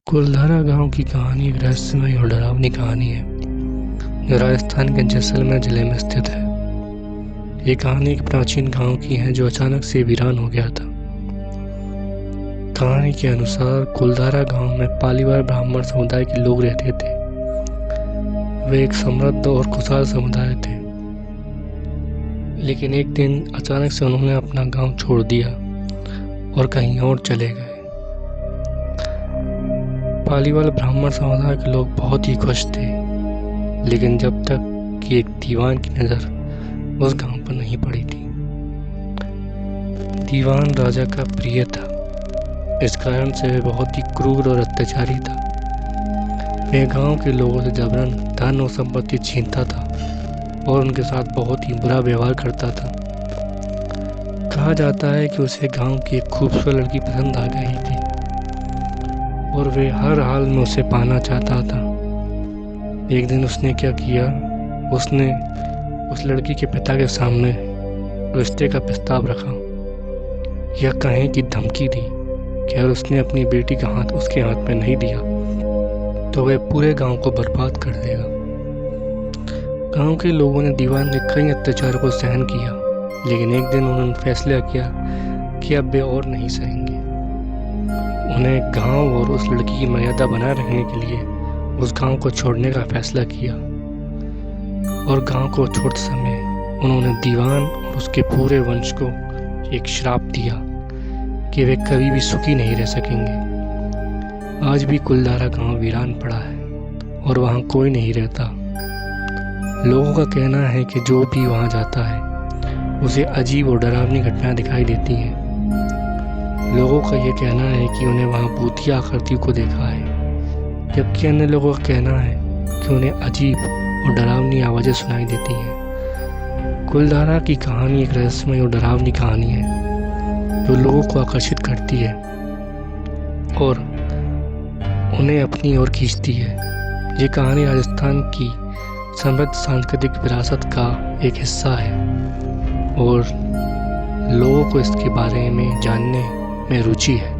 कुलधारा गांव की कहानी एक रहस्यमयी और डरावनी कहानी है जो राजस्थान के जैसलमेर जिले में स्थित है। ये कहानी एक प्राचीन गांव की है जो अचानक से वीरान हो गया था। कहानी के अनुसार कुलधारा गांव में पालीवाल ब्राह्मण समुदाय के लोग रहते थे। वे एक समृद्ध और खुशहाल समुदाय थे, लेकिन एक दिन अचानक से उन्होंने अपना गांव छोड़ दिया और कहीं और चले गए। पालीवाल ब्राह्मण समुदाय के लोग बहुत ही खुश थे, लेकिन जब तक कि एक दीवान की नज़र उस गांव पर नहीं पड़ी थी। दीवान राजा का प्रिय था, इस कारण से वह बहुत ही क्रूर और अत्याचारी था। वह गांव के लोगों से जबरन धन और संपत्ति छीनता था और उनके साथ बहुत ही बुरा व्यवहार करता था। कहा जाता है कि उसे गांव की एक खूबसूरत लड़की पसंद आ गई थी और वे हर हाल में उसे पाना चाहता था। एक दिन उसने क्या किया, उसने उस लड़की के पिता के सामने रिश्ते का प्रस्ताव रखा या कहें कि धमकी दी कि अगर उसने अपनी बेटी का हाथ उसके हाथ में नहीं दिया तो वह पूरे गांव को बर्बाद कर देगा। गांव के लोगों ने दीवान के कई अत्याचारों को सहन किया, लेकिन एक दिन उन्होंने फैसला किया कि अब वे और नहीं सहेंगे। उन्हें गांव और उस लड़की की मर्यादा बनाए रखने के लिए उस गांव को छोड़ने का फैसला किया और गांव को छोड़ते समय उन्होंने दीवान और उसके पूरे वंश को एक श्राप दिया कि वे कभी भी सुखी नहीं रह सकेंगे। आज भी कुलधारा गांव वीरान पड़ा है और वहां कोई नहीं रहता। लोगों का कहना है कि जो भी वहां जाता है उसे अजीब और डरावनी घटनाएं दिखाई देती हैं। लोगों का ये कहना है कि उन्हें वहां भूतिया आकृतियों को देखा है, जबकि अन्य लोगों का कहना है कि उन्हें अजीब और डरावनी आवाज़ें सुनाई देती हैं। कुलधारा की कहानी एक रहस्यमय और डरावनी कहानी है जो लोगों को आकर्षित करती है और उन्हें अपनी ओर खींचती है। ये कहानी राजस्थान की समृद्ध सांस्कृतिक विरासत का एक हिस्सा है और लोगों को इसके बारे में जानने में रुचि है।